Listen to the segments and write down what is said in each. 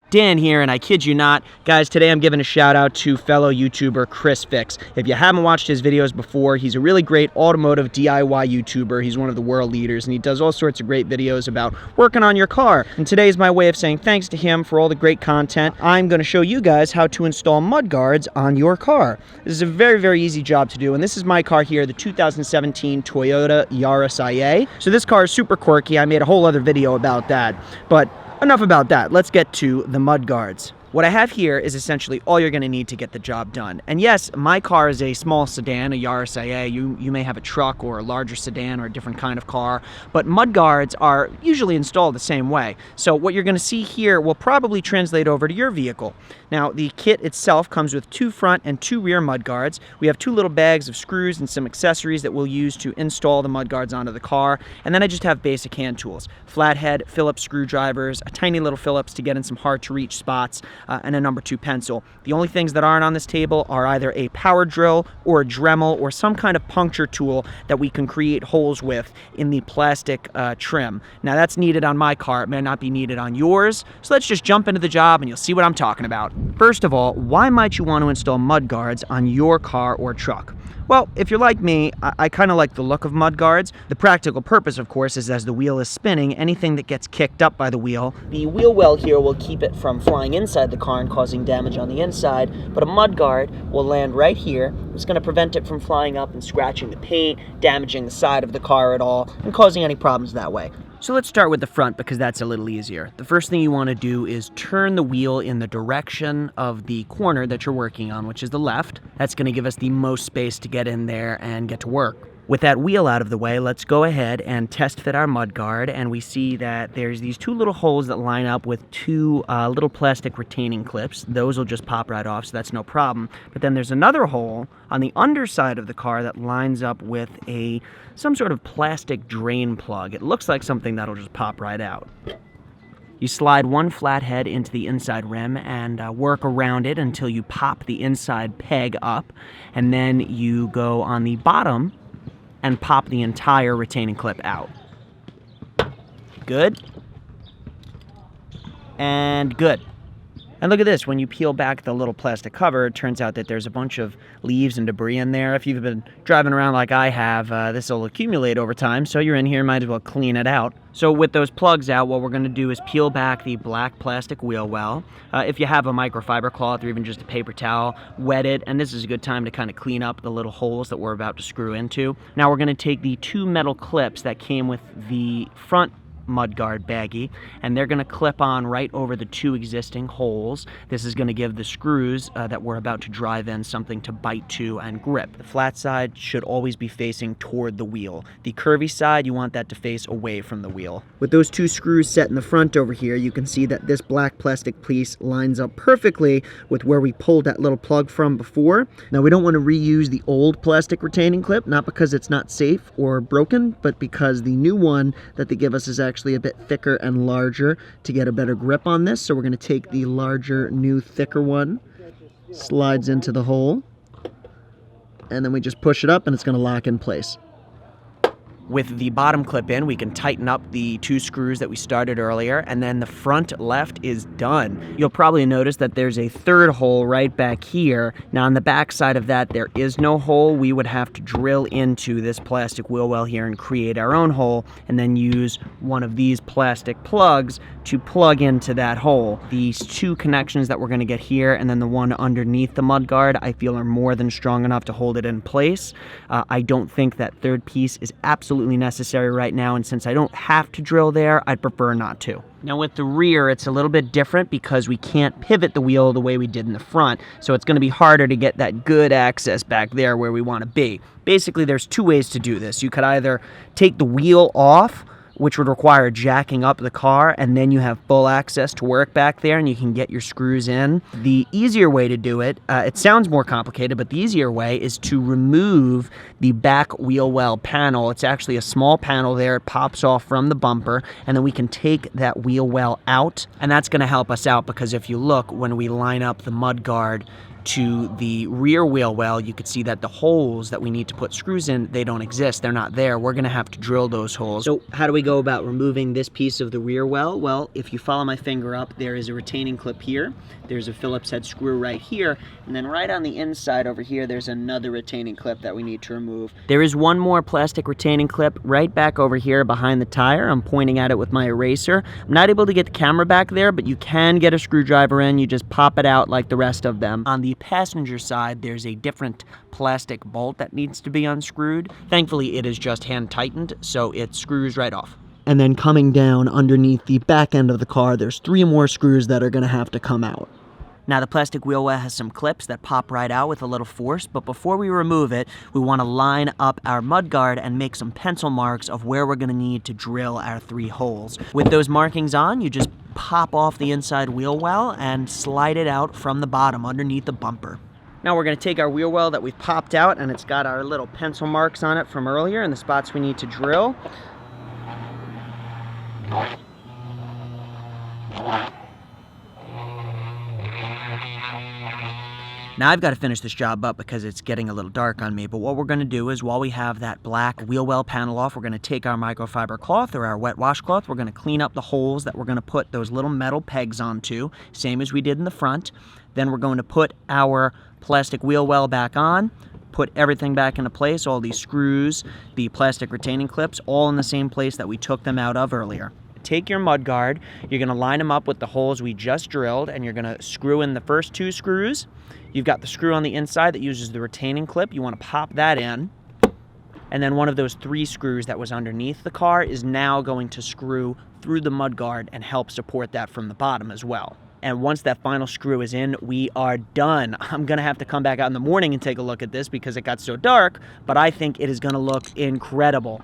Dan here, and I kid you not, guys, today I'm giving a shout out to fellow YouTuber ChrisFix. If you haven't watched his videos before, he's a really great automotive DIY YouTuber. He's one of the world leaders, and he does all sorts of great videos about working on your car. And today is my way of saying thanks to him for all the great content. I'm going to show you guys how to install mudguards on your car. This is a very, very easy job to do, and this is my car here, the 2017 Toyota Yaris IA. So this car is super quirky. I made a whole other video about that, but enough about that. Let's get to the mudguards. What I have here is essentially all you're going to need to get the job done. And yes, my car is a small sedan, a Yaris IA. You may have a truck or a larger sedan or a different kind of car, but mudguards are usually installed the same way. So what you're going to see here will probably translate over to your vehicle. Now, the kit itself comes with 2 front and 2 rear mudguards. We have 2 little bags of screws and some accessories that we'll use to install the mudguards onto the car. And then I just have basic hand tools: flathead, Phillips screwdrivers, a tiny little Phillips to get in some hard to reach spots, and a number 2 pencil. The only things that aren't on this table are either a power drill or a Dremel or some kind of puncture tool that we can create holes with in the plastic trim. Now that's needed on my car, it may not be needed on yours, so let's just jump into the job and you'll see what I'm talking about. First of all, why might you want to install mudguards on your car or truck? Well, if you're like me, I kind of like the look of mudguards. The practical purpose, of course, is as the wheel is spinning, anything that gets kicked up by the wheel, the wheel well here will keep it from flying inside the car and causing damage on the inside, but a mudguard will land right here. It's going to prevent it from flying up and scratching the paint, damaging the side of the car at all, and causing any problems that way. So let's start with the front because that's a little easier. The first thing you want to do is turn the wheel in the direction of the corner that you're working on, which is the left. That's going to give us the most space to get in there and get to work. With that wheel out of the way, let's go ahead and test fit our mudguard, and we see that there's these 2 little holes that line up with 2 little plastic retaining clips. Those will just pop right off, so that's no problem. But then there's another hole on the underside of the car that lines up with some sort of plastic drain plug. It looks like something that'll just pop right out. You slide 1 flathead into the inside rim and work around it until you pop the inside peg up, and then you go on the bottom and pop the entire retaining clip out. Good. And good. And look at this, when you peel back the little plastic cover, it turns out that there's a bunch of leaves and debris in there. If you've been driving around like I have, this will accumulate over time, so you're in here, might as well clean it out. So with those plugs out, what we're going to do is peel back the black plastic wheel well. If you have a microfiber cloth or even just a paper towel, wet it, and this is a good time to kind of clean up the little holes that we're about to screw into. Now we're going to take the 2 metal clips that came with the front mudguard baggie, and they're going to clip on right over the 2 existing holes. This is going to give the screws that we're about to drive in something to bite to and grip. The flat side should always be facing toward the wheel. The curvy side, you want that to face away from the wheel. With those 2 screws set in the front over here, you can see that this black plastic piece lines up perfectly with where we pulled that little plug from before. Now we don't want to reuse the old plastic retaining clip, not because it's not safe or broken, but because the new one that they give us is actually a bit thicker and larger to get a better grip on this. So we're going to take the larger, new, thicker one, slides into the hole, and then we just push it up and it's going to lock in place. With the bottom clip in, we can tighten up the 2 screws that we started earlier, and then the front left is done. You'll probably notice that there's a 3rd hole right back here. Now on the back side of that, there is no hole. We would have to drill into this plastic wheel well here and create our own hole, and then use one of these plastic plugs to plug into that hole. These 2 connections that we're going to get here, and then the one underneath the mudguard, I feel are more than strong enough to hold it in place. I don't think that 3rd piece is absolutely necessary right now, and since I don't have to drill there, I'd prefer not to. Now with the rear, it's a little bit different because we can't pivot the wheel the way we did in the front, so it's going to be harder to get that good access back there where we want to be. Basically, there's 2 ways to do this. You could either take the wheel off, which would require jacking up the car, and then you have full access to work back there and you can get your screws in. The easier way to do it, it sounds more complicated, but the easier way is to remove the back wheel well panel. It's actually a small panel there. It pops off from the bumper, and then we can take that wheel well out, and that's going to help us out because if you look, when we line up the mudguard to the rear wheel well, you could see that the holes that we need to put screws in, they don't exist. They're not there. We're gonna have to drill those holes. So how do we go about removing this piece of the rear well? Well, if you follow my finger up, there is a retaining clip here. There's a Phillips head screw right here. And then right on the inside over here, there's another retaining clip that we need to remove. There is one more plastic retaining clip right back over here behind the tire. I'm pointing at it with my eraser. I'm not able to get the camera back there, but you can get a screwdriver in. You just pop it out like the rest of them. On the passenger side, there's a different plastic bolt that needs to be unscrewed. Thankfully, it is just hand tightened, so it screws right off. And then coming down underneath the back end of the car, there's 3 more screws that are gonna have to come out. Now the plastic wheel well has some clips that pop right out with a little force, but before we remove it, we want to line up our mudguard and make some pencil marks of where we're going to need to drill our 3 holes. With those markings on, you just pop off the inside wheel well and slide it out from the bottom underneath the bumper. Now we're going to take our wheel well that we've popped out, and it's got our little pencil marks on it from earlier and the spots we need to drill. Now I've got to finish this job up because it's getting a little dark on me, but what we're going to do is while we have that black wheel well panel off, we're going to take our microfiber cloth or our wet washcloth. We're going to clean up the holes that we're going to put those little metal pegs onto, same as we did in the front. Then we're going to put our plastic wheel well back on, put everything back into place, all these screws, the plastic retaining clips, all in the same place that we took them out of earlier. Take your mudguard, you're going to line them up with the holes we just drilled, and you're going to screw in the first 2 screws. You've got the screw on the inside that uses the retaining clip. You want to pop that in. And then one of those 3 screws that was underneath the car is now going to screw through the mudguard and help support that from the bottom as well. And once that final screw is in, we are done. I'm going to have to come back out in the morning and take a look at this because it got so dark, but I think it is going to look incredible.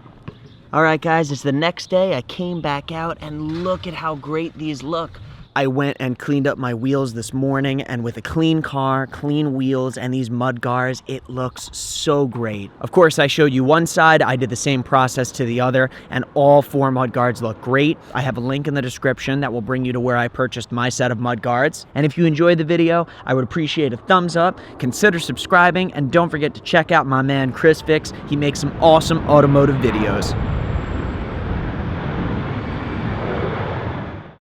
All right, guys, it's the next day. I came back out, and look at how great these look. I went and cleaned up my wheels this morning, and with a clean car, clean wheels, and these mudguards, it looks so great. Of course, I showed you one side. I did the same process to the other, and all 4 mudguards look great. I have a link in the description that will bring you to where I purchased my set of mudguards. And if you enjoyed the video, I would appreciate a thumbs up, consider subscribing, and don't forget to check out my man ChrisFix. He makes some awesome automotive videos.